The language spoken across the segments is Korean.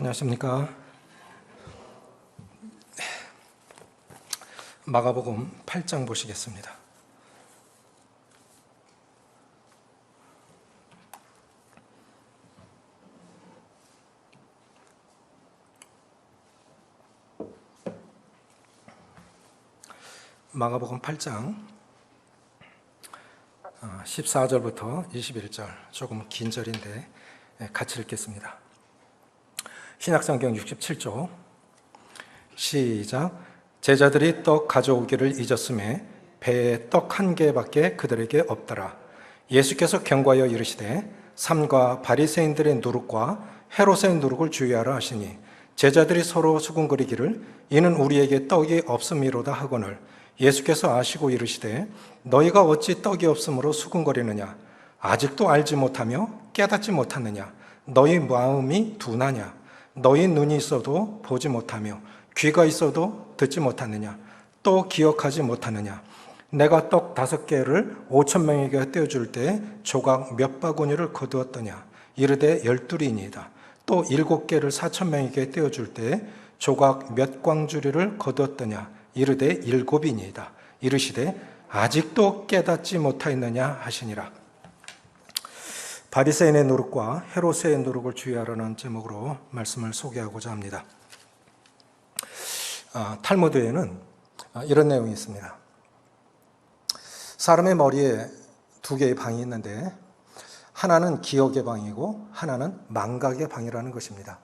안녕하십니까. 마가복음 8장 보시겠습니다. 마가복음 8장 14절부터 21절, 조금 긴 절인데 같이 읽겠습니다. 신약성경 67조 시작. 제자들이 떡 가져오기를 잊었음에 배에 떡 한 개밖에 그들에게 없더라. 예수께서 경고하여 이르시되 삼가 바리새인들의 누룩과 헤롯의 누룩을 주의하라 하시니 제자들이 서로 수군거리기를 이는 우리에게 떡이 없음이로다 하거늘 예수께서 아시고 이르시되 너희가 어찌 떡이 없음으로 수군거리느냐. 아직도 알지 못하며 깨닫지 못하느냐. 너희 마음이 둔하냐. 너희 눈이 있어도 보지 못하며 귀가 있어도 듣지 못하느냐. 또 기억하지 못하느냐. 내가 떡 5개를 5,000명에게 떼어줄 때 조각 몇 바구니를 거두었더냐. 이르되 12이니이다. 또 7개를 4,000명에게 떼어줄 때 조각 몇 광주리를 거두었더냐. 이르되 7이니이다. 이르시되 아직도 깨닫지 못하였느냐 하시니라. 바리새인의 누룩과 헤롯의 누룩을 주의하라는 제목으로 말씀을 소개하고자 합니다. 탈무드에는 이런 내용이 있습니다. 사람의 머리에 2개의 방이 있는데 하나는 기억의 방이고 하나는 망각의 방이라는 것입니다.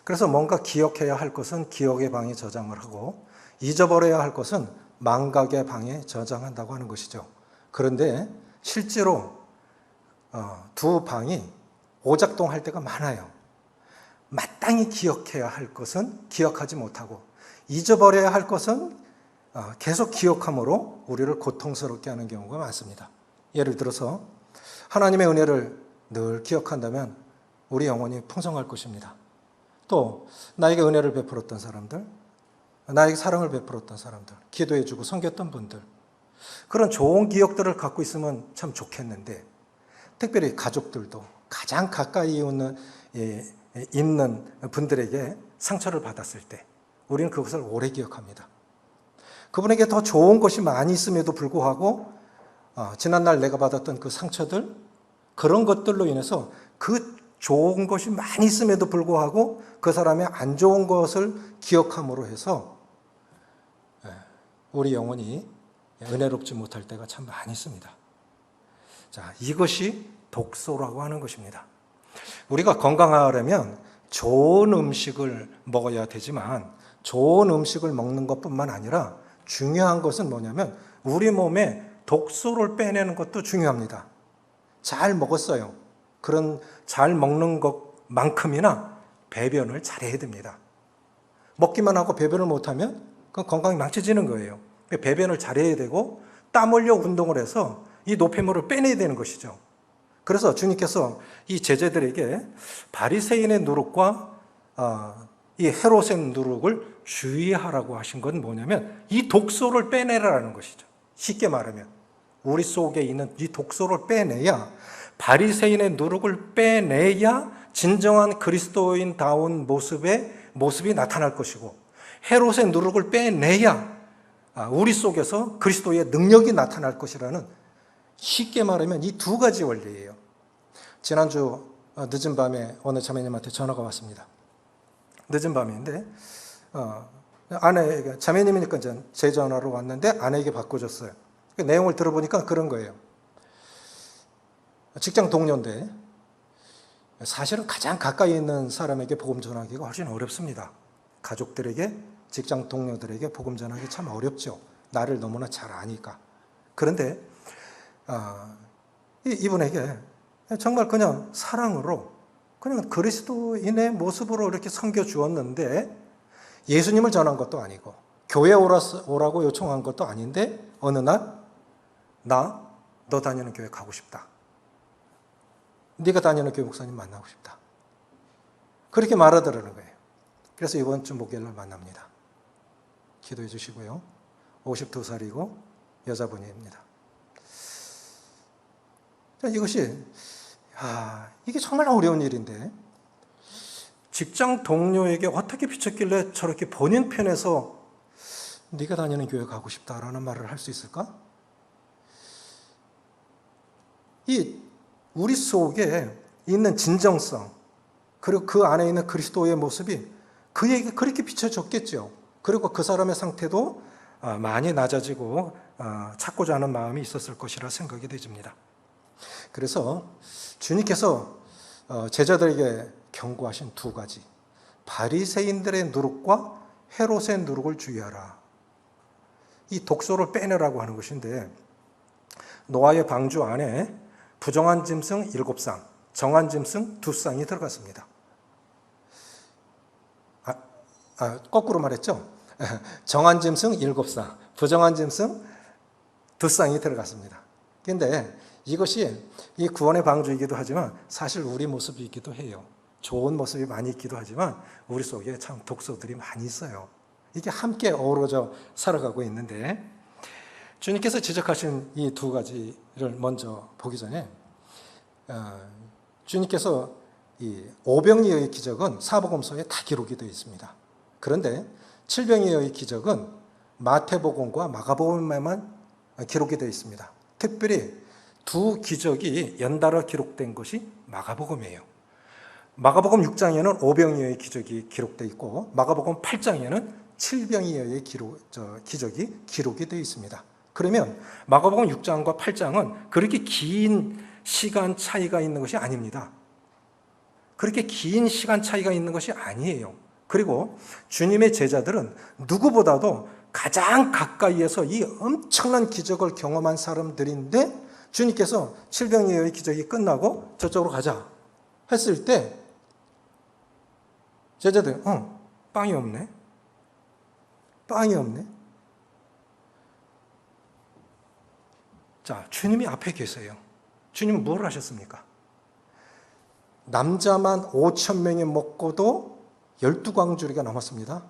그래서 뭔가 기억해야 할 것은 기억의 방에 저장을 하고 잊어버려야 할 것은 망각의 방에 저장한다고 하는 것이죠. 그런데 실제로 두 방이 오작동할 때가 많아요. 마땅히 기억해야 할 것은 기억하지 못하고 잊어버려야 할 것은 계속 기억함으로 우리를 고통스럽게 하는 경우가 많습니다. 예를 들어서 하나님의 은혜를 늘 기억한다면 우리 영혼이 풍성할 것입니다. 또 나에게 은혜를 베풀었던 사람들, 나에게 사랑을 베풀었던 사람들, 기도해주고 섬겼던 분들, 그런 좋은 기억들을 갖고 있으면 참 좋겠는데 특별히 가족들도 가장 가까이 있는 분들에게 상처를 받았을 때 우리는 그것을 오래 기억합니다. 그분에게 더 좋은 것이 많이 있음에도 불구하고 지난날 내가 받았던 그 상처들, 그런 것들로 인해서 그 좋은 것이 많이 있음에도 불구하고 그 사람의 안 좋은 것을 기억함으로 해서 우리 영혼이 은혜롭지 못할 때가 참 많이 있습니다. 자, 이것이 독소라고 하는 것입니다. 우리가 건강하려면 좋은 음식을 먹어야 되지만 좋은 음식을 먹는 것뿐만 아니라 중요한 것은 뭐냐면 우리 몸에 독소를 빼내는 것도 중요합니다. 잘 먹었어요. 그런 잘 먹는 것만큼이나 배변을 잘해야 됩니다. 먹기만 하고 배변을 못하면 그건 건강이 망쳐지는 거예요. 배변을 잘해야 되고 땀 흘려 운동을 해서 이 노폐물을 빼내야 되는 것이죠. 그래서 주님께서 이 제자들에게 바리새인의 누룩과 이 헤롯의 누룩을 주의하라고 하신 건 뭐냐면 이 독소를 빼내라는 것이죠. 쉽게 말하면 우리 속에 있는 이 독소를 빼내야, 바리새인의 누룩을 빼내야 진정한 그리스도인다운 모습이 나타날 것이고, 헤롯의 누룩을 빼내야 우리 속에서 그리스도의 능력이 나타날 것이라는, 쉽게 말하면 이 2가지 원리예요. 지난주 늦은 밤에 어느 자매님한테 전화가 왔습니다. 늦은 밤인데 아내에게, 자매님이니까 제 전화로 왔는데 아내에게 바꿔줬어요. 그 내용을 들어보니까 그런 거예요. 직장 동료인데 사실은 가장 가까이 있는 사람에게 복음 전하기가 훨씬 어렵습니다. 가족들에게, 직장 동료들에게 복음 전하기 참 어렵죠. 나를 너무나 잘 아니까. 그런데 이분에게 정말 그냥 사랑으로, 그냥 그리스도인의 모습으로 이렇게 섬겨주었는데 예수님을 전한 것도 아니고 교회 오라고 요청한 것도 아닌데 어느 날 너 다니는 교회 가고 싶다. 네가 다니는 교회 목사님 만나고 싶다. 그렇게 말하더라는 거예요. 그래서 이번 주 목요일날 만납니다. 기도해 주시고요. 52살이고 여자분입니다. 이것이 이게 정말 어려운 일인데 직장 동료에게 어떻게 비쳤길래 저렇게 본인 편에서 네가 다니는 교회 가고 싶다라는 말을 할 수 있을까? 이 우리 속에 있는 진정성, 그리고 그 안에 있는 그리스도의 모습이 그에게 그렇게 비춰졌겠죠. 그리고 그 사람의 상태도 많이 낮아지고 찾고자 하는 마음이 있었을 것이라 생각이 되집니다. 그래서 주님께서 제자들에게 경고하신 두 가지, 바리새인들의 누룩과 헤롯의 누룩을 주의하라. 이 독소를 빼내라고 하는 것인데, 노아의 방주 안에 부정한 짐승 7쌍, 정한 짐승 2쌍이 들어갔습니다. 거꾸로 말했죠. 정한 짐승 7쌍, 부정한 짐승 2쌍이 들어갔습니다. 그런데 이것이 이 구원의 방주이기도 하지만 사실 우리 모습이기도 해요. 좋은 모습이 많이 있기도 하지만 우리 속에 참 독소들이 많이 있어요. 이게 함께 어우러져 살아가고 있는데, 주님께서 지적하신 이 두 가지를 먼저 보기 전에 주님께서 이 오병이어의 기적은 사복음서에 다 기록이 되어 있습니다. 그런데 칠병이어의 기적은 마태복음과 마가복음에만 기록이 되어 있습니다. 특별히 두 기적이 연달아 기록된 것이 마가복음이에요. 마가복음 6장에는 오병이어의 기적이 기록되어 있고 마가복음 8장에는 칠병이어의 기적이 기록이 되어 있습니다. 그러면 마가복음 6장과 8장은 그렇게 긴 시간 차이가 있는 것이 아닙니다. 그렇게 긴 시간 차이가 있는 것이 아니에요. 그리고 주님의 제자들은 누구보다도 가장 가까이에서 이 엄청난 기적을 경험한 사람들인데, 주님께서 칠병이어의 기적이 끝나고 저쪽으로 가자 했을 때 제자들 빵이 없네. 빵이 없네. 자, 주님이 앞에 계세요. 주님은 뭘 하셨습니까? 남자만 5,000명이 먹고도 12광주리가 남았습니다.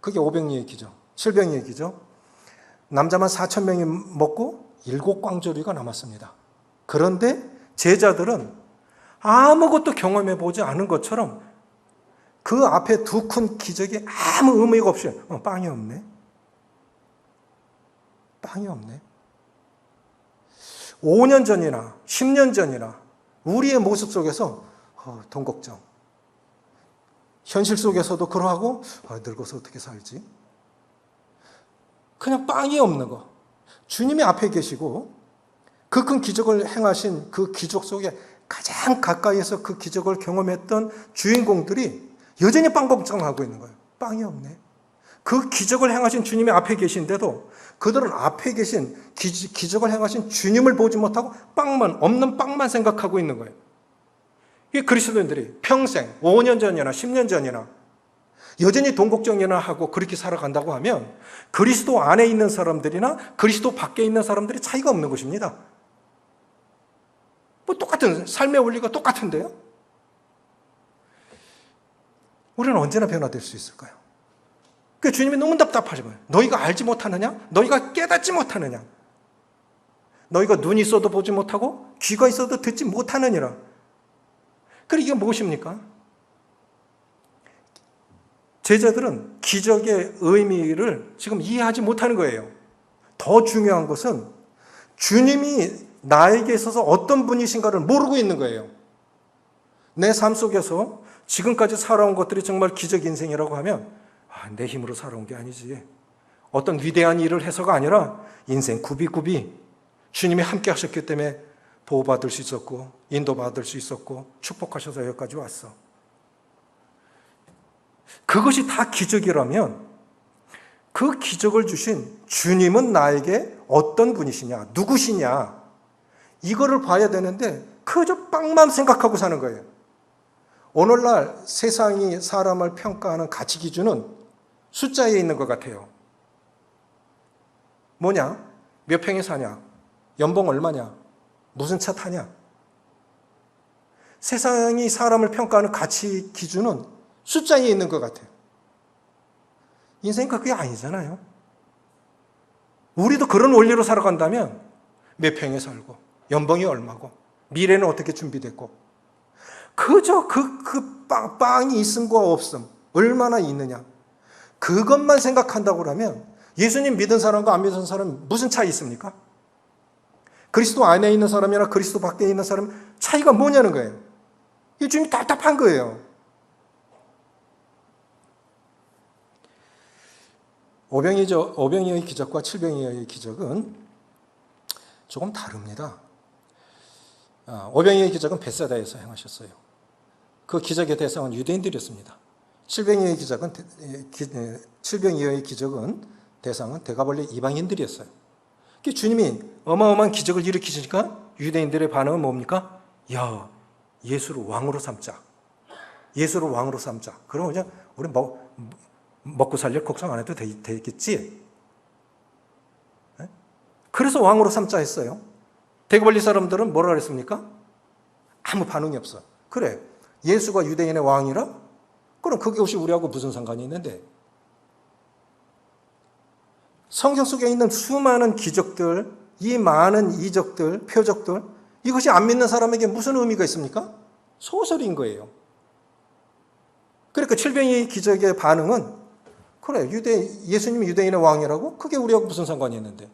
그게 오병이어의 기적, 칠병이어의 기적. 남자만 4,000명이 먹고 7광주리가 남았습니다. 그런데 제자들은 아무것도 경험해 보지 않은 것처럼 그 앞에 두 큰 기적이 아무 의미가 없이 빵이 없네. 빵이 없네. 5년 전이나 10년 전이나 우리의 모습 속에서 돈 걱정, 현실 속에서도 그러하고 늙어서 어떻게 살지? 그냥 빵이 없는 거. 주님이 앞에 계시고 그 큰 기적을 행하신 그 기적 속에 가장 가까이에서 그 기적을 경험했던 주인공들이 여전히 빵 걱정하고 있는 거예요. 빵이 없네. 그 기적을 행하신 주님이 앞에 계신데도 그들은 앞에 계신 기적을 행하신 주님을 보지 못하고 없는 빵만 생각하고 있는 거예요. 이 그리스도인들이 평생 5년 전이나 10년 전이나 여전히 돈 걱정이나 하고 그렇게 살아간다고 하면 그리스도 안에 있는 사람들이나 그리스도 밖에 있는 사람들이 차이가 없는 것입니다. 뭐 똑같은 삶의 원리가 똑같은데요. 우리는 언제나 변화될 수 있을까요? 그 주님이 너무 답답하신 거예요. 너희가 알지 못하느냐? 너희가 깨닫지 못하느냐? 너희가 눈이 있어도 보지 못하고 귀가 있어도 듣지 못하느니라. 그럼 이게 무엇입니까? 제자들은 기적의 의미를 지금 이해하지 못하는 거예요. 더 중요한 것은 주님이 나에게 있어서 어떤 분이신가를 모르고 있는 거예요. 내 삶 속에서 지금까지 살아온 것들이 정말 기적 인생이라고 하면 내 힘으로 살아온 게 아니지. 어떤 위대한 일을 해서가 아니라 인생 굽이굽이 주님이 함께 하셨기 때문에 보호받을 수 있었고 인도받을 수 있었고 축복하셔서 여기까지 왔어. 그것이 다 기적이라면 그 기적을 주신 주님은 나에게 어떤 분이시냐, 누구시냐, 이거를 봐야 되는데 그저 빵만 생각하고 사는 거예요. 오늘날 세상이 사람을 평가하는 가치 기준은 숫자에 있는 것 같아요. 뭐냐? 몇 평에 사냐? 연봉 얼마냐? 무슨 차 타냐? 세상이 사람을 평가하는 가치 기준은 숫자에 있는 것 같아요. 인생이 그게 아니잖아요. 우리도 그런 원리로 살아간다면 몇 평에 살고 연봉이 얼마고 미래는 어떻게 준비됐고 그저 빵이 있음과 없음, 얼마나 있느냐. 그것만 생각한다고 그러면 예수님 믿은 사람과 안 믿은 사람 무슨 차이 있습니까? 그리스도 안에 있는 사람이나 그리스도 밖에 있는 사람 차이가 뭐냐는 거예요. 이 주님이 답답한 거예요. 오병이어의 기적과 칠병이어의 기적은 조금 다릅니다. 오병이어의 기적은 벳세다에서 행하셨어요. 그 기적의 대상은 유대인들이었습니다. 칠병이어의 기적은 대상은 대가벌레 이방인들이었어요. 주님이 어마어마한 기적을 일으키시니까 유대인들의 반응은 뭡니까? 야, 예수를 왕으로 삼자. 예수를 왕으로 삼자. 그럼 그냥 우리 먹고 살릴 걱정 안 해도 되겠지? 그래서 왕으로 삼자 했어요. 대가벌레 사람들은 뭐라 그랬습니까? 아무 반응이 없어. 그래, 예수가 유대인의 왕이라? 그럼 그것이 우리하고 무슨 상관이 있는데? 성경 속에 있는 수많은 기적들, 이 많은 이적들, 표적들, 이것이 안 믿는 사람에게 무슨 의미가 있습니까? 소설인 거예요. 그러니까 칠병이 기적의 반응은 그래, 예수님이 유대인의 왕이라고? 그게 우리하고 무슨 상관이 있는데?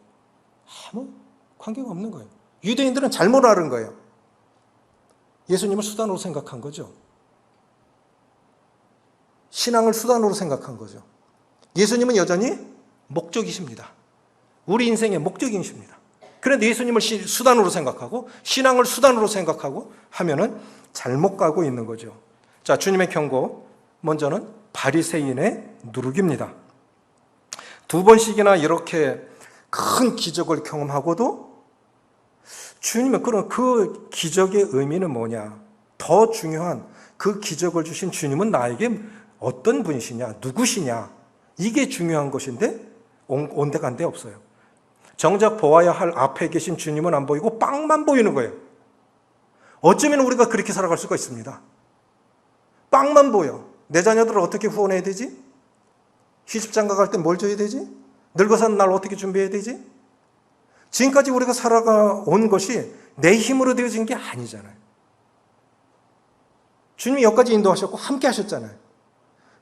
아무 관계가 없는 거예요. 유대인들은 잘못 알은 거예요. 예수님을 수단으로 생각한 거죠. 신앙을 수단으로 생각한 거죠. 예수님은 여전히 목적이십니다. 우리 인생의 목적이십니다. 그런데 예수님을 수단으로 생각하고 신앙을 수단으로 생각하고 하면은 잘못 가고 있는 거죠. 자, 주님의 경고 먼저는 바리새인의 누룩입니다. 2번씩이나 이렇게 큰 기적을 경험하고도 주님은 그럼 그 기적의 의미는 뭐냐? 더 중요한 그 기적을 주신 주님은 나에게 어떤 분이시냐? 누구시냐? 이게 중요한 것인데 온데간데 없어요. 정작 보아야 할 앞에 계신 주님은 안 보이고 빵만 보이는 거예요. 어쩌면 우리가 그렇게 살아갈 수가 있습니다. 빵만 보여. 내 자녀들을 어떻게 후원해야 되지? 시집장가 갈 때 뭘 줘야 되지? 늙어서는 날 어떻게 준비해야 되지? 지금까지 우리가 살아온 것이 내 힘으로 되어진 게 아니잖아요. 주님이 여기까지 인도하셨고 함께 하셨잖아요.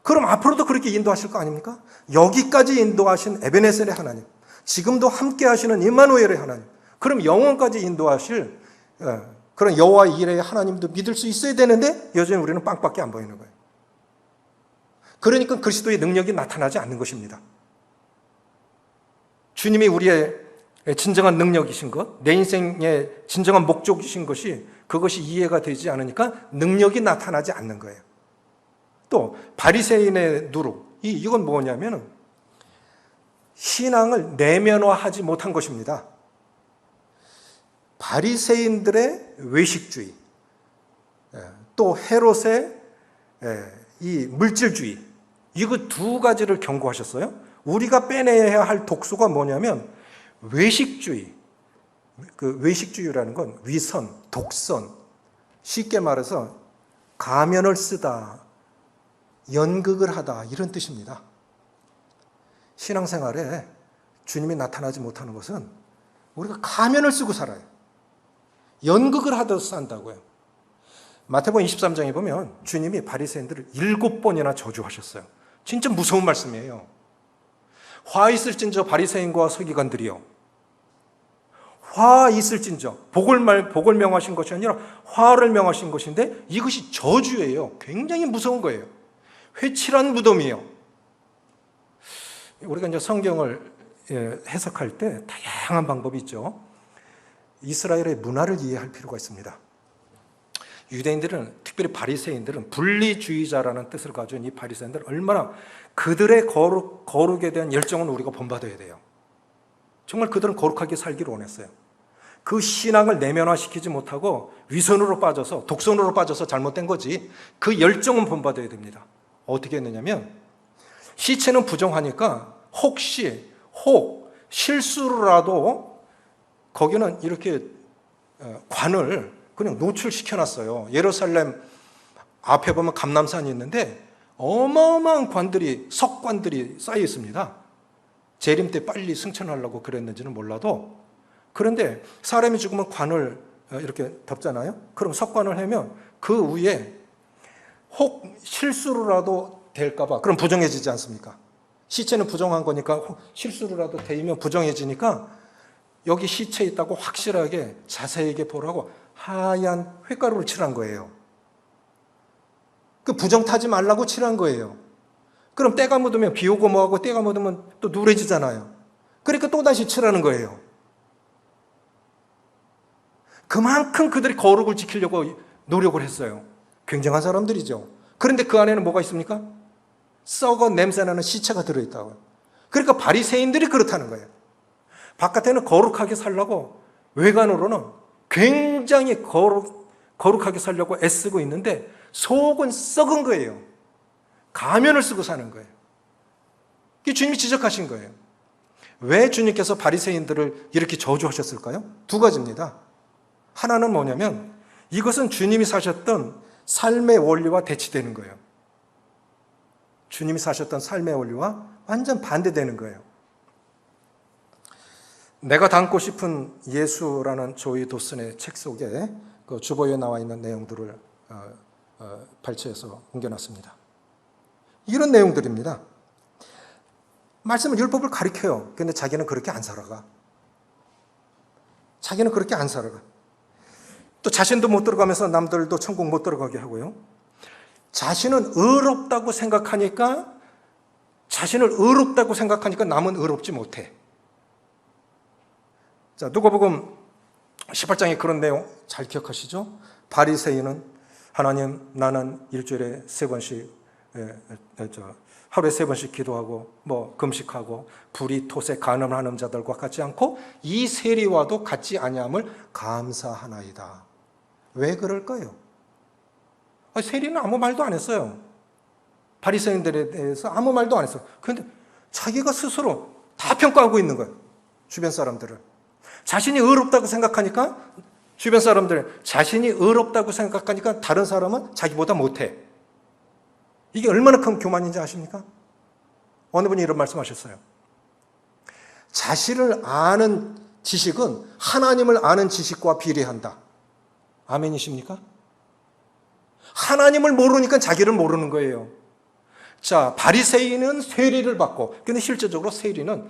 그럼 앞으로도 그렇게 인도하실 거 아닙니까? 여기까지 인도하신 에베네셀의 하나님, 지금도 함께 하시는 임마누엘의 하나님, 그럼 영원까지 인도하실 그런 여호와 이레의 하나님도 믿을 수 있어야 되는데 여전히 우리는 빵밖에 안 보이는 거예요. 그러니까 그리스도의 능력이 나타나지 않는 것입니다. 주님이 우리의 진정한 능력이신 것, 내 인생의 진정한 목적이신 것이 그것이 이해가 되지 않으니까 능력이 나타나지 않는 거예요. 또 바리새인의 누룩, 이건 뭐냐면은 신앙을 내면화하지 못한 것입니다. 바리새인들의 외식주의, 또 헤롯의 이 물질주의, 이거 두 가지를 경고하셨어요. 우리가 빼내야 할 독소가 뭐냐면 외식주의. 그 외식주의라는 건 위선, 독선, 쉽게 말해서 가면을 쓰다, 연극을 하다, 이런 뜻입니다. 신앙생활에 주님이 나타나지 못하는 것은 우리가 가면을 쓰고 살아요. 연극을 하듯 산다고요. 마태복음 23장에 보면 주님이 바리새인들을 7번이나 저주하셨어요. 진짜 무서운 말씀이에요. 화 있을진저 바리새인과 서기관들이요. 화 있을진저, 복을 명하신 것이 아니라 화를 명하신 것인데 이것이 저주예요. 굉장히 무서운 거예요. 회칠한 무덤이에요. 우리가 이제 성경을 해석할 때 다양한 방법이 있죠. 이스라엘의 문화를 이해할 필요가 있습니다. 유대인들은, 특별히 바리새인들은, 분리주의자라는 뜻을 가진 이 바리새인들은 얼마나 그들의 거룩에 대한 열정은 우리가 본받아야 돼요. 정말 그들은 거룩하게 살기를 원했어요. 그 신앙을 내면화시키지 못하고 위선으로 빠져서, 독선으로 빠져서 잘못된 거지, 그 열정은 본받아야 됩니다. 어떻게 했느냐면 시체는 부정하니까 혹 실수로라도 거기는 이렇게 관을 그냥 노출시켜놨어요. 예루살렘 앞에 보면 감람산이 있는데 어마어마한 석관들이 쌓여 있습니다. 재림 때 빨리 승천하려고 그랬는지는 몰라도, 그런데 사람이 죽으면 관을 이렇게 덮잖아요. 그럼 석관을 하면 그 위에 혹 실수로라도 될까봐 그럼 부정해지지 않습니까? 시체는 부정한 거니까 실수로라도 되면 부정해지니까 여기 시체 있다고 확실하게 자세하게 보라고 하얀 횟가루를 칠한 거예요. 그 부정 타지 말라고 칠한 거예요. 그럼 때가 묻으면 비 오고 뭐하고 때가 묻으면 또 누래지잖아요. 그러니까 또다시 칠하는 거예요. 그만큼 그들이 거룩을 지키려고 노력을 했어요. 굉장한 사람들이죠. 그런데 그 안에는 뭐가 있습니까? 썩어 냄새나는 시체가 들어있다고요. 그러니까 바리새인들이 그렇다는 거예요. 바깥에는 거룩하게 살려고 외관으로는 굉장히 거룩하게 살려고 애쓰고 있는데 속은 썩은 거예요. 가면을 쓰고 사는 거예요. 이게 주님이 지적하신 거예요. 왜 주님께서 바리새인들을 이렇게 저주하셨을까요? 두 가지입니다. 하나는 뭐냐면 이것은 주님이 사셨던 삶의 원리와 대치되는 거예요. 주님이 사셨던 삶의 원리와 완전 반대되는 거예요. 내가 닮고 싶은 예수라는 조이 도슨의 책 속에 그 주보에 나와 있는 내용들을 발췌해서 옮겨놨습니다. 이런 내용들입니다. 말씀은 율법을 가리켜요. 그런데 자기는 그렇게 안 살아가. 자기는 그렇게 안 살아가. 또 자신도 못 들어가면서 남들도 천국 못 들어가게 하고요. 자신은 의롭다고 생각하니까 남은 의롭지 못해. 자, 누가복음 18장에 그런 내용 잘 기억하시죠? 바리새인은 하나님 나는 일주일에 3번씩 하루에 3번씩 기도하고 금식하고 불의 토세 간음하는 자들과 같지 않고 이 세리와도 같지 아니함을 감사하나이다. 왜 그럴까요? 세리는 아무 말도 안 했어요. 바리새인들에 대해서 아무 말도 안 했어요. 그런데 자기가 스스로 다 평가하고 있는 거예요. 주변 사람들을. 자신이 의롭다고 생각하니까 주변 사람들 자신이 의롭다고 생각하니까 다른 사람은 자기보다 못해. 이게 얼마나 큰 교만인지 아십니까? 어느 분이 이런 말씀하셨어요. 자신을 아는 지식은 하나님을 아는 지식과 비례한다. 아멘이십니까? 하나님을 모르니까 자기를 모르는 거예요. 자, 바리새인은 세리를 받고, 근데 실제적으로 세리는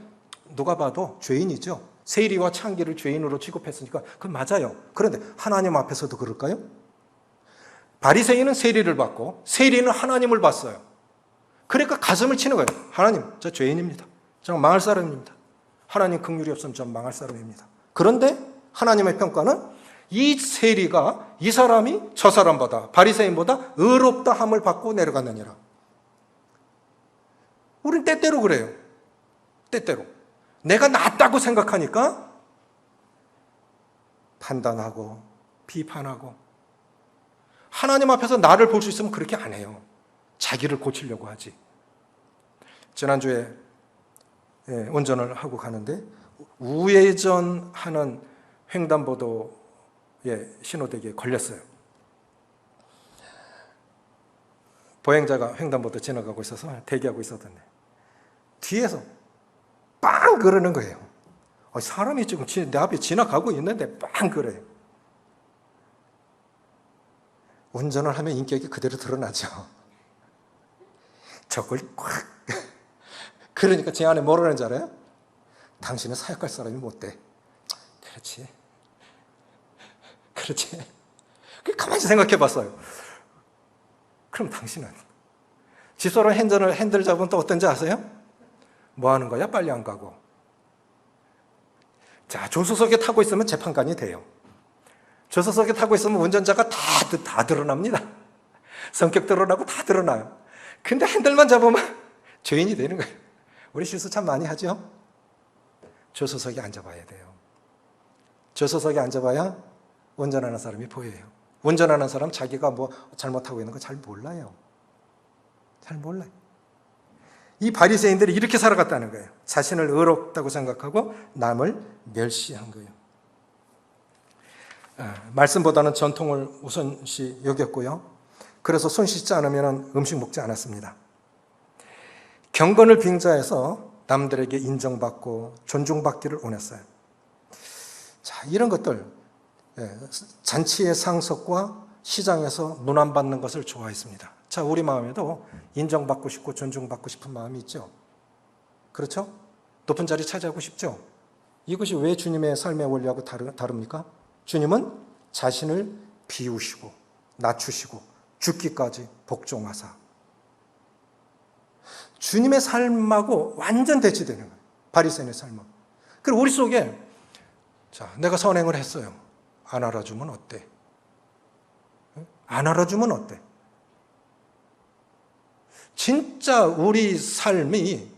누가 봐도 죄인이죠. 세리와 창기를 죄인으로 취급했으니까 그건 맞아요. 그런데 하나님 앞에서도 그럴까요? 바리새인은 세리를 받고 세리는 하나님을 봤어요. 그러니까 가슴을 치는 거예요. 하나님, 저 죄인입니다. 저 망할 사람입니다. 하나님 긍휼이 없으면 전 망할 사람입니다. 그런데 하나님의 평가는 이 세리가 이 사람이 저 사람보다 바리새인보다 의롭다 함을 받고 내려갔느니라. 우린 때때로 그래요. 때때로 내가 낫다고 생각하니까 판단하고 비판하고 하나님 앞에서 나를 볼 수 있으면 그렇게 안 해요. 자기를 고치려고 하지. 지난주에 운전을 하고 가는데 우회전하는 횡단보도에 신호대기에 걸렸어요. 보행자가 횡단보도 지나가고 있어서 대기하고 있었던데 뒤에서 빵 그러는 거예요. 사람이 지금 내 앞에 지나가고 있는데 빵 그래요. 운전을 하면 인격이 그대로 드러나죠. 저걸 꽉. 그러니까 제 안에 뭐라는 줄 알아요? 당신은 사역할 사람이 못 돼. 그렇지. 가만히 생각해 봤어요. 그럼 당신은 집사람 핸들 잡으면 또 어떤지 아세요? 뭐 하는 거야? 빨리 안 가고. 자, 조수석에 타고 있으면 재판관이 돼요. 조수석에 타고 있으면 운전자가 다 드러납니다. 성격 드러나고 다 드러나요. 근데 핸들만 잡으면 죄인이 되는 거예요. 우리 실수 참 많이 하죠? 조수석에 앉아봐야 돼요. 조수석에 앉아봐야 운전하는 사람이 보여요. 운전하는 사람 자기가 뭐 잘못하고 있는 거 잘 몰라요. 잘 몰라요. 이 바리새인들이 이렇게 살아갔다는 거예요. 자신을 의롭다고 생각하고 남을 멸시한 거예요. 말씀보다는 전통을 우선시 여겼고요. 그래서 손 씻지 않으면 음식 먹지 않았습니다. 경건을 빙자해서 남들에게 인정받고 존중받기를 원했어요. 자, 이런 것들 잔치의 상석과 시장에서 문안받는 것을 좋아했습니다. 자, 우리 마음에도 인정받고 싶고 존중받고 싶은 마음이 있죠. 그렇죠? 높은 자리 차지하고 싶죠. 이것이 왜 주님의 삶의 원리하고 다릅니까? 주님은 자신을 비우시고 낮추시고 죽기까지 복종하사. 주님의 삶하고 완전 대치되는 거예요. 바리새인의 삶은. 그리고 우리 속에 자, 내가 선행을 했어요. 안 알아주면 어때? 안 알아주면 어때? 진짜 우리 삶이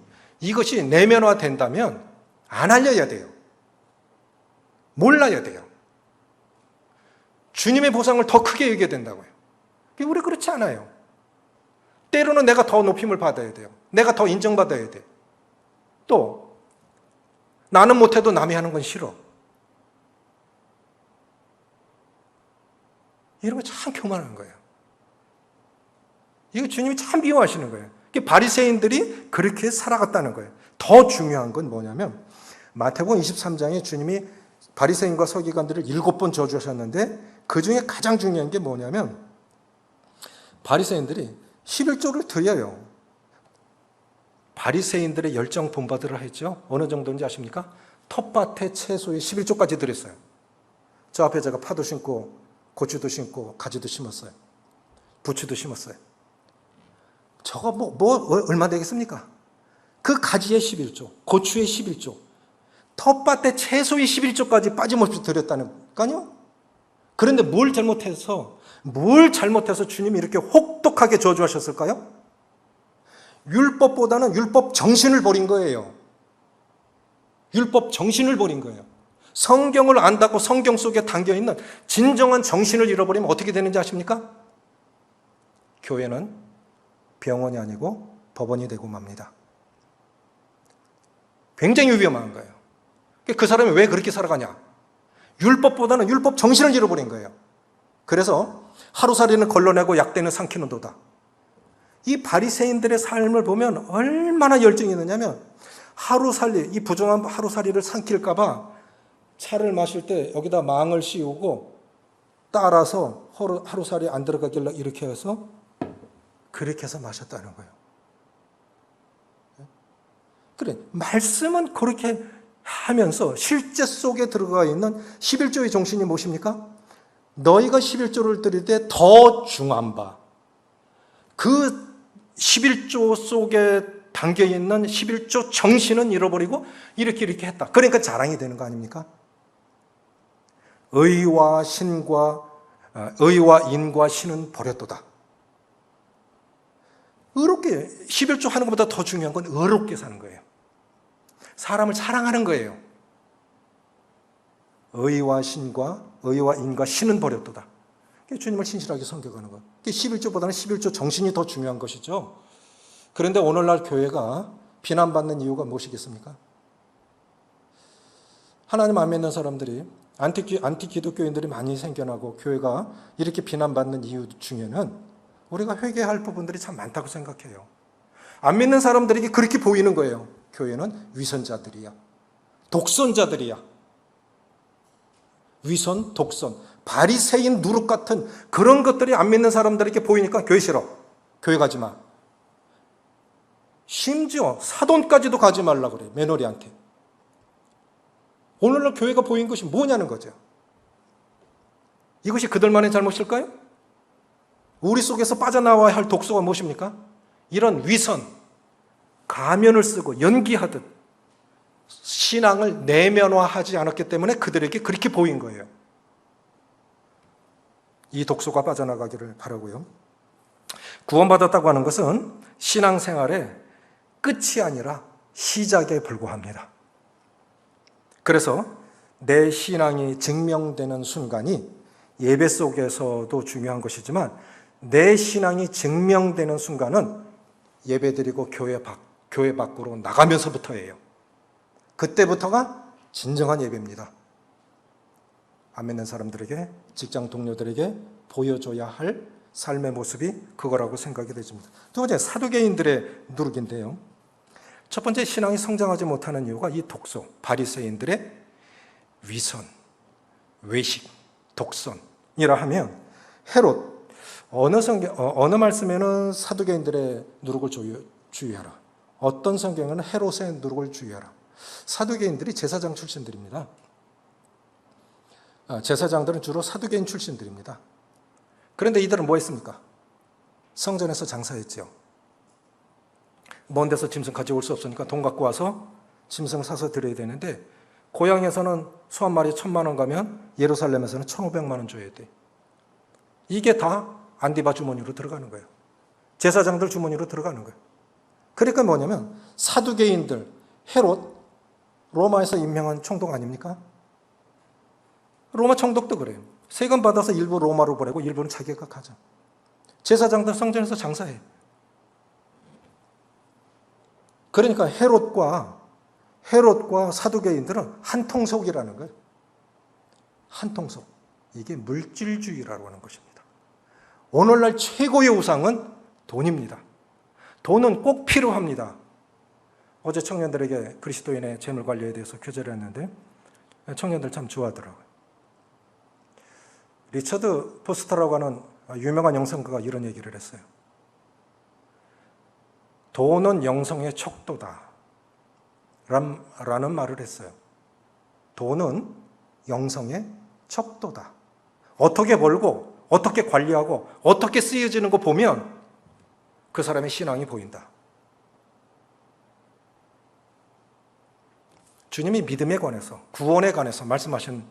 이것이 내면화된다면 안 알려야 돼요. 몰라야 돼요. 주님의 보상을 더 크게 여겨야 된다고요. 우리 그렇지 않아요. 때로는 내가 더 높임을 받아야 돼요. 내가 더 인정받아야 돼. 또 나는 못해도 남이 하는 건 싫어. 이런 거 참 교만한 거예요. 이거 주님이 참 미워하시는 거예요. 바리새인들이 그렇게 살아갔다는 거예요. 더 중요한 건 뭐냐면 마태복음 23장에 주님이 바리새인과 서기관들을 7번 저주하셨는데 그중에 가장 중요한 게 뭐냐면 바리새인들이 11조를 드려요. 바리새인들의 열정 본받으라 했죠. 어느 정도인지 아십니까? 텃밭에 채소에 11조까지 드렸어요. 저 앞에 제가 파도 심고 고추도 심고 가지도 심었어요. 부추도 심었어요. 저거 얼마 되겠습니까? 그 가지에 11조, 고추에 11조, 텃밭에 채소에 11조까지 빠짐없이 드렸다는 거니요. 그런데 뭘 잘못해서 주님이 이렇게 혹독하게 저주하셨을까요? 율법보다는 율법 정신을 버린 거예요. 율법 정신을 버린 거예요. 성경을 안다고 성경 속에 담겨있는 진정한 정신을 잃어버리면 어떻게 되는지 아십니까? 교회는 병원이 아니고 법원이 되고 맙니다. 굉장히 위험한 거예요. 그 사람이 왜 그렇게 살아가냐? 율법보다는 율법 정신을 잃어버린 거예요. 그래서 하루살이는 걸러내고 약대는 삼키는도다. 이 바리새인들의 삶을 보면 얼마나 열정이 있느냐면 하루살이, 이 부정한 하루살이를 삼킬까 봐 차를 마실 때 여기다 망을 씌우고 따라서 하루살이 안 들어가길래 이렇게 해서 그렇게 해서 마셨다는 거예요. 그래, 말씀은 그렇게 하면서 실제 속에 들어가 있는 11조의 정신이 무엇입니까? 너희가 11조를 드릴 때 더 중한 바, 그 11조 속에 담겨있는 11조 정신은 잃어버리고 이렇게 했다. 그러니까 자랑이 되는 거 아닙니까? 의와 인과 신은 버렸도다. 의롭게 11조 하는 것보다 더 중요한 건 의롭게 사는 거예요. 사람을 사랑하는 거예요. 의와 인과 신은 버렸도다. 주님을 신실하게 섬겨가는 것. 11조보다는 11조 정신이 더 중요한 것이죠. 그런데 오늘날 교회가 비난받는 이유가 무엇이겠습니까? 하나님 안 믿는 사람들이 안티 기독교인들이 많이 생겨나고 교회가 이렇게 비난받는 이유 중에는 우리가 회개할 부분들이 참 많다고 생각해요. 안 믿는 사람들에게 그렇게 보이는 거예요. 교회는 위선자들이야. 독선자들이야. 위선, 독선, 바리새인 누룩 같은 그런 것들이 안 믿는 사람들에게 보이니까 교회 싫어. 교회 가지 마. 심지어 사돈까지도 가지 말라 그래. 며느리한테. 오늘날 교회가 보인 것이 뭐냐는 거죠. 이것이 그들만의 잘못일까요? 우리 속에서 빠져나와야 할 독소가 무엇입니까? 이런 위선, 가면을 쓰고 연기하듯 신앙을 내면화하지 않았기 때문에 그들에게 그렇게 보인 거예요. 이 독소가 빠져나가기를 바라고요. 구원받았다고 하는 것은 신앙생활의 끝이 아니라 시작에 불과합니다. 그래서 내 신앙이 증명되는 순간이 예배 속에서도 중요한 것이지만 내 신앙이 증명되는 순간은 예배드리고 교회 밖으로 나가면서부터예요. 그때부터가 진정한 예배입니다. 안 믿는 사람들에게, 직장 동료들에게 보여줘야 할 삶의 모습이 그거라고 생각이 되집니다. 두 번째, 사두개인들의 누룩인데요. 첫 번째, 신앙이 성장하지 못하는 이유가 이 독소, 바리새인들의 위선, 외식, 독선이라 하면 헤롯, 어느 말씀에는 사두개인들의 누룩을 주의하라. 어떤 성경에는 헤롯의 누룩을 주의하라. 사두개인들이 제사장 출신들입니다. 제사장들은 주로 사두개인 출신들입니다. 그런데 이들은 뭐 했습니까? 성전에서 장사했죠. 먼 데서 짐승 가져올 수 없으니까 돈 갖고 와서 짐승 사서 드려야 되는데, 고향에서는 소 한 마리 1,000만 원 가면 예루살렘에서는 1,500만 원 줘야 돼. 이게 다 안디바 주머니로 들어가는 거예요. 제사장들 주머니로 들어가는 거예요. 그러니까 뭐냐면 사두개인들, 헤롯, 로마에서 임명한 총독 아닙니까? 로마 총독도 그래요. 세금 받아서 일부 로마로 보내고 일부는 자기가 가져. 제사장들 성전에서 장사해. 그러니까 헤롯과 사두개인들은 한 통속이라는 거예요. 한 통속. 이게 물질주의라고 하는 것입니다. 오늘날 최고의 우상은 돈입니다. 돈은 꼭 필요합니다. 어제 청년들에게 그리스도인의 재물관리에 대해서 교제를 했는데 청년들 참 좋아하더라고요. 리처드 포스터라고 하는 유명한 영성가가 이런 얘기를 했어요. 돈은 영성의 척도다 라는 말을 했어요. 돈은 영성의 척도다. 어떻게 벌고 어떻게 관리하고 어떻게 쓰여지는 거 보면 그 사람의 신앙이 보인다. 주님이 믿음에 관해서, 구원에 관해서 말씀하신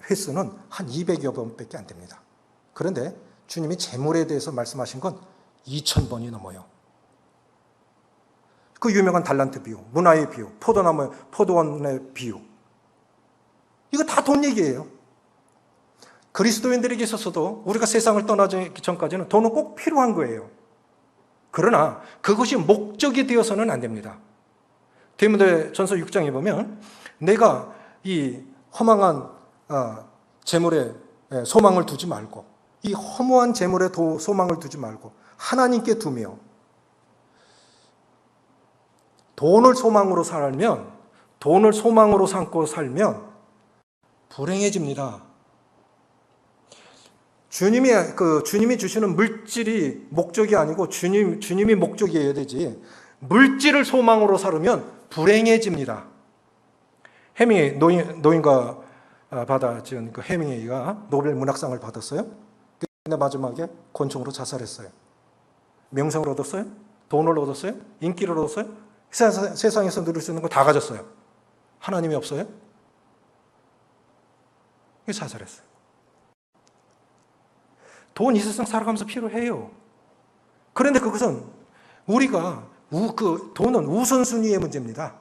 횟수는 한 200여 번밖에 안 됩니다. 그런데 주님이 재물에 대해서 말씀하신 건 2,000번이 넘어요. 그 유명한 달란트 비유, 문화의 비유, 포도원의 비유, 이거 다 돈 얘기예요. 그리스도인들에게 있어서도 우리가 세상을 떠나기 전까지는 돈은 꼭 필요한 거예요. 그러나 그것이 목적이 되어서는 안 됩니다. 디모데전서 6장에 보면 내가 이 허망한 재물에 소망을 두지 말고, 이 허무한 재물에 소망을 두지 말고 하나님께 두며 돈을 소망으로 삼고 살면 불행해집니다. 주님이 주시는 물질이 목적이 아니고 주님이 목적이어야 되지, 물질을 소망으로 살으면 불행해집니다. 해밍웨이, 노인과 받아 지은 그 해밍웨이가 노벨 문학상을 받았어요. 근데 마지막에 권총으로 자살했어요. 명성을 얻었어요? 돈을 얻었어요? 인기를 얻었어요? 세상에서 누릴 수 있는 거 다 가졌어요. 하나님이 없어요? 자살했어요. 돈 이 세상 살아가면서 필요해요. 그런데 그것은 돈은 우선순위의 문제입니다.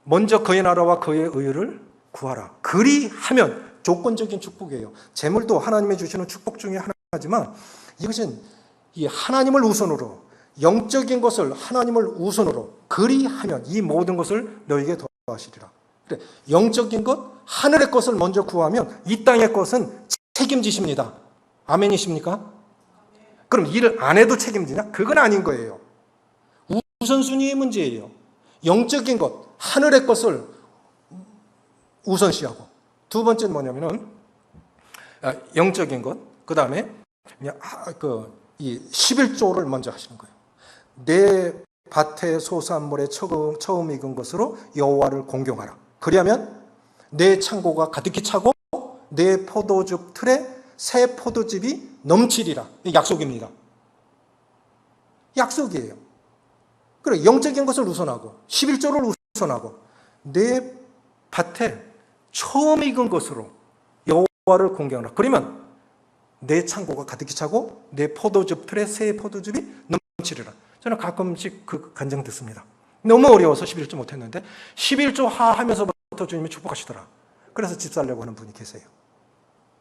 먼저 그의 나라와 그의 의를 구하라. 그리하면 조건적인 축복이에요. 재물도 하나님이 주시는 축복 중에 하나지만 이것은 이 하나님을 우선으로, 영적인 것을 하나님을 우선으로 그리하면 이 모든 것을 너에게 더하시리라. 그래, 영적인 것, 하늘의 것을 먼저 구하면 이 땅의 것은 책임지십니다. 아멘이십니까? 그럼 일을 안 해도 책임지냐? 그건 아닌 거예요. 우선순위의 문제예요. 영적인 것, 하늘의 것을 우선시하고, 두 번째는 뭐냐면은 영적인 것, 그 다음에 이 11조를 먼저 하시는 거예요. 내 밭의 소산물에 처음 익은 것으로 여호와를 공경하라. 그리하면 내 창고가 가득히 차고 내 포도즙 틀에 새 포도즙이 넘치리라. 약속입니다. 약속이에요. 그래, 영적인 것을 우선하고 11조를 우선하고 내 밭에 처음 익은 것으로 여호와를 공경하라. 그러면 내 창고가 가득히 차고 내 포도즙 틀에 새 포도즙이 넘치리라. 저는 가끔씩 그 간증 듣습니다. 너무 어려워서 11조 못했는데 11조 하면서부터 주님이 축복하시더라. 그래서 집 살려고 하는 분이 계세요.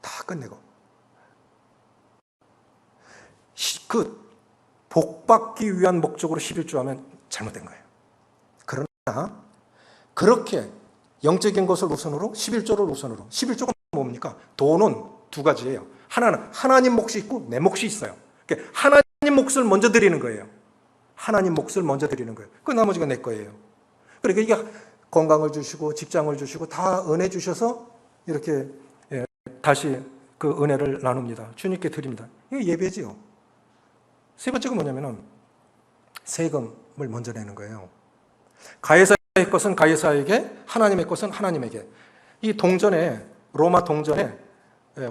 다 끝내고. 복 받기 위한 목적으로 11조 하면 잘못된 거예요. 그러나 그렇게 영적인 것을 우선으로 11조를 우선으로. 11조가 뭡니까? 돈은 두 가지예요. 하나는 하나님 몫이 있고 내 몫이 있어요. 그러니까 하나님 몫을 먼저 드리는 거예요. 하나님 몫을 먼저 드리는 거예요. 그 나머지가 내 거예요. 그러니까 이게 건강을 주시고 직장을 주시고 다 은혜 주셔서 이렇게 다시 그 은혜를 나눕니다. 주님께 드립니다. 이게 예배지요. 세 번째가 뭐냐면은 세금을 먼저 내는 거예요. 가이사의 것은 가이사에게, 하나님의 것은 하나님에게. 이 동전에, 로마 동전에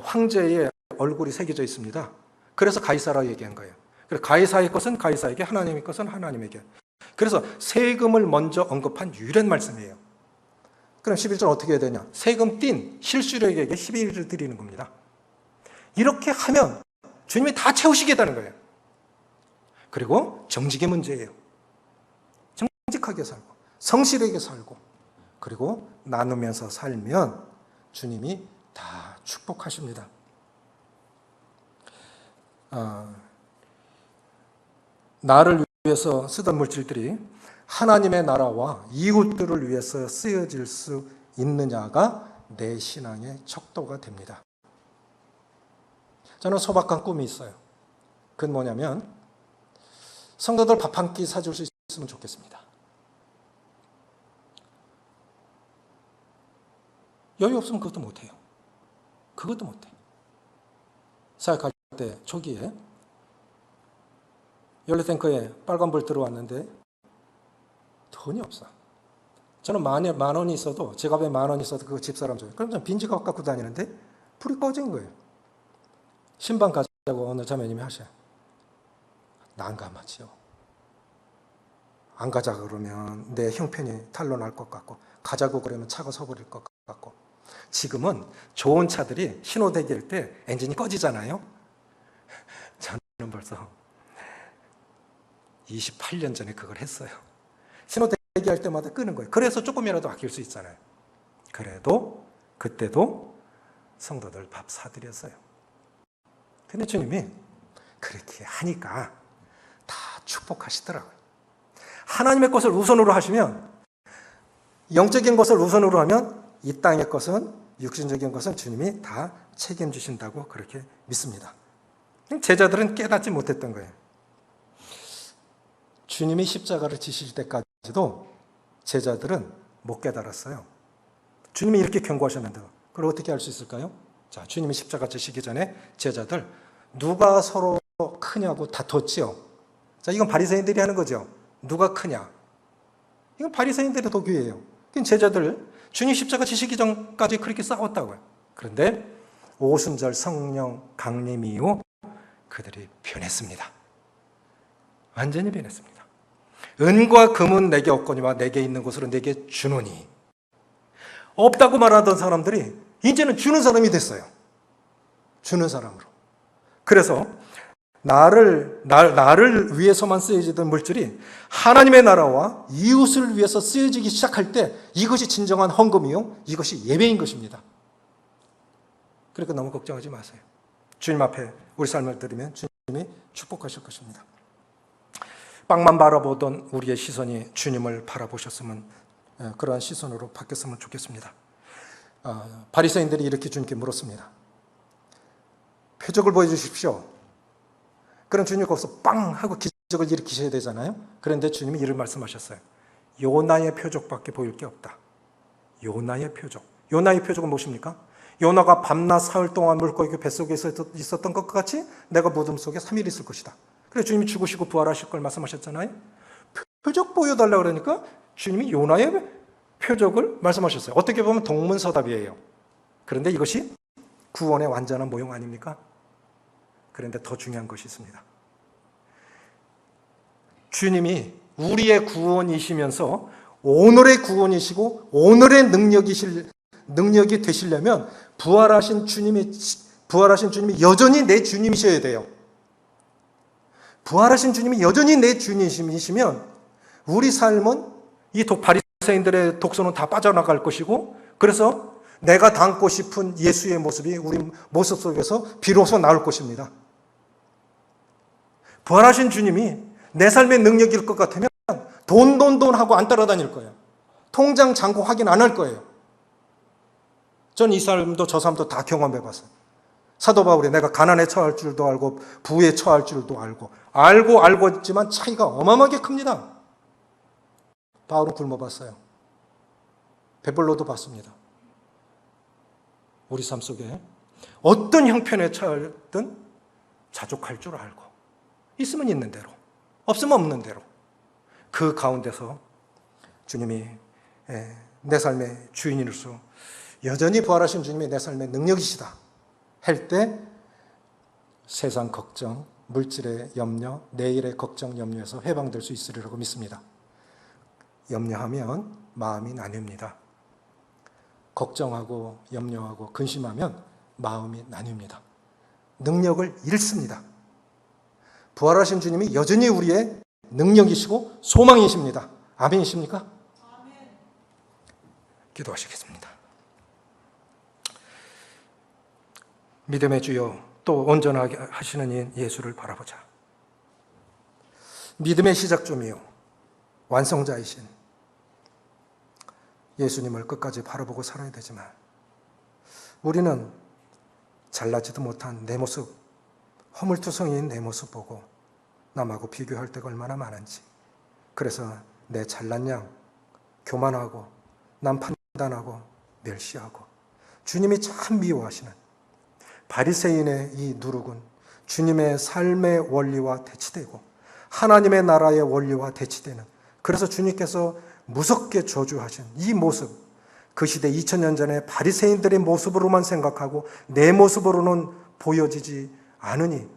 황제의 얼굴이 새겨져 있습니다. 그래서 가이사라고 얘기한 거예요. 그래서 가이사의 것은 가이사에게, 하나님의 것은 하나님에게. 그래서 세금을 먼저 언급한 유일한 말씀이에요. 그럼 11절 어떻게 해야 되냐? 세금 띈 실수령에게 11일을 드리는 겁니다. 이렇게 하면 주님이 다 채우시겠다는 거예요. 그리고 정직의 문제예요. 정직하게 살고 성실하게 살고 그리고 나누면서 살면 주님이 다 축복하십니다. 나를 위해서 쓰던 물질들이 하나님의 나라와 이웃들을 위해서 쓰여질 수 있느냐가 내 신앙의 척도가 됩니다. 저는 소박한 꿈이 있어요. 그건 뭐냐면 성도들 밥 한 끼 사줄 수 있으면 좋겠습니다. 여유 없으면 그것도 못해요. 그것도 못해. 사역할 때 초기에 연료탱크에 빨간불 들어왔는데 돈이 없어. 저는 만 원이 있어도, 제 값에 만 원이 있어도 그거 집사람 줘요. 그럼 저는 빈지갑 갖고 다니는데 불이 꺼진 거예요. 신방 가자고 어느 자매님이 하셔요. 난감하지요. 안 가자 그러면 내 형편이 탄로날 것 같고, 가자고 그러면 차가 서버릴 것 같고. 지금은 좋은 차들이 신호 대기할 때 엔진이 꺼지잖아요. 저는 벌써 28년 전에 그걸 했어요. 신호 대기할 때마다 끄는 거예요. 그래서 조금이라도 아낄 수 있잖아요. 그래도 그때도 성도들 밥 사드렸어요. 근데 주님이 그렇게 하니까 다 축복하시더라고요. 하나님의 것을 우선으로 하시면, 영적인 것을 우선으로 하면 이 땅의 것은, 육신적인 것은 주님이 다 책임지신다고 그렇게 믿습니다. 제자들은 깨닫지 못했던 거예요. 주님이 십자가를 지실 때까지도 제자들은 못 깨달았어요. 주님이 이렇게 경고하셨는데 그걸 어떻게 할 수 있을까요? 자, 주님이 십자가 지시기 전에 제자들 누가 서로 크냐고 다퉜지요. 자, 이건 바리새인들이 하는 거죠. 누가 크냐? 이건 바리새인들의 도구예요. 제자들 주님 십자가 지시기 전까지 그렇게 싸웠다고요. 그런데 오순절 성령 강림 이후 그들이 변했습니다. 완전히 변했습니다. 은과 금은 내게 없거니와 내게 있는 것으로 내게 주노니. 없다고 말하던 사람들이 이제는 주는 사람이 됐어요. 주는 사람으로. 그래서 나를 위해서만 쓰여지던 물질이 하나님의 나라와 이웃을 위해서 쓰여지기 시작할 때 이것이 진정한 헌금이요, 이것이 예배인 것입니다. 그러니까 너무 걱정하지 마세요. 주님 앞에 우리 삶을 드리면 주님이 축복하실 것입니다. 빵만 바라보던 우리의 시선이 주님을 바라보셨으면, 그러한 시선으로 바뀌었으면 좋겠습니다. 바리새인들이 이렇게 주님께 물었습니다. 표적을 보여주십시오. 그럼 주님이 거기서 빵 하고 기적을 일으키셔야 되잖아요. 그런데 주님이 이를 말씀하셨어요. 요나의 표적밖에 보일 게 없다. 요나의 표적. 요나의 표적은 무엇입니까? 요나가 밤낮 사흘 동안 물고기 뱃속에 있었던 것과 같이 내가 무덤 속에 3일 있을 것이다. 그래서 주님이 죽으시고 부활하실 걸 말씀하셨잖아요. 표적 보여달라고 그러니까 주님이 요나의 표적을 말씀하셨어요. 어떻게 보면 동문서답이에요. 그런데 이것이 구원의 완전한 모형 아닙니까? 그런데 더 중요한 것이 있습니다. 주님이 우리의 구원이시면서 오늘의 구원이시고 오늘의 능력이 되시려면 부활하신 주님이 여전히 내 주님이셔야 돼요. 부활하신 주님이 여전히 내 주님이시면 우리 삶은 이 바리새인들의 독소는 다 빠져나갈 것이고, 그래서 내가 닮고 싶은 예수의 모습이 우리 모습 속에서 비로소 나올 것입니다. 부활하신 주님이 내 삶의 능력일 것 같으면 돈 하고 안 따라다닐 거예요. 통장 잔고 확인 안 할 거예요. 전 이 삶도 저 삶도 다 경험해봤어요. 사도 바울이 내가 가난에 처할 줄도 알고 부에 처할 줄도 알고 있지만 차이가 어마어마하게 큽니다. 바울은 굶어봤어요. 배불러도 봤습니다. 우리 삶 속에 어떤 형편에 처하든 자족할 줄 알고, 있으면 있는 대로, 없으면 없는 대로, 그 가운데서 주님이 내 삶의 주인으로서 여전히 부활하신 주님이 내 삶의 능력이시다 할 때 세상 걱정, 물질의 염려, 내일의 걱정, 염려에서 해방될 수 있으리라고 믿습니다. 염려하면 마음이 나뉩니다. 걱정하고 염려하고 근심하면 마음이 나뉩니다. 능력을 잃습니다. 부활하신 주님이 여전히 우리의 능력이시고 소망이십니다. 아멘이십니까? 아멘. 기도하시겠습니다. 믿음의 주여, 또 온전하게 하시는 이 예수를 바라보자. 믿음의 시작점이요 완성자이신 예수님을 끝까지 바라보고 살아야 되지만, 우리는 잘나지도 못한 내 모습, 허물투성이인 내 모습 보고 남하고 비교할 때가 얼마나 많은지, 그래서 내 잘난 양 교만하고 남 판단하고 멸시하고, 주님이 참 미워하시는 바리새인의 이 누룩은 주님의 삶의 원리와 대치되고 하나님의 나라의 원리와 대치되는, 그래서 주님께서 무섭게 저주하신 이 모습, 그 시대 2000년 전에 바리새인들의 모습으로만 생각하고 내 모습으로는 보여지지 않으니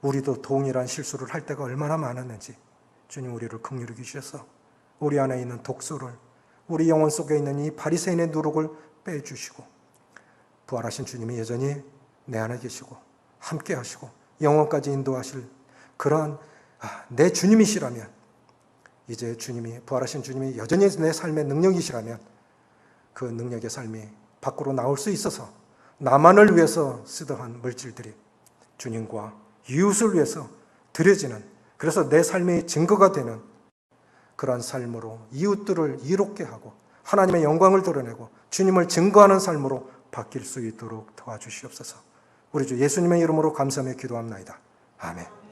우리도 동일한 실수를 할 때가 얼마나 많았는지, 주님 우리를 긍휼히 여기셔서 우리 안에 있는 독소를, 우리 영혼 속에 있는 이 바리새인의 누룩을 빼주시고, 부활하신 주님이 여전히 내 안에 계시고 함께 하시고 영원까지 인도하실 그러한 내 주님이시라면, 이제 주님이, 부활하신 주님이 여전히 내 삶의 능력이시라면 그 능력의 삶이 밖으로 나올 수 있어서 나만을 위해서 쓰던 물질들이 주님과 이웃을 위해서 드려지는, 그래서 내 삶의 증거가 되는 그러한 삶으로 이웃들을 이롭게 하고 하나님의 영광을 드러내고 주님을 증거하는 삶으로 바뀔 수 있도록 도와주시옵소서. 우리 주 예수님의 이름으로 감사하며 기도합나이다. 아멘.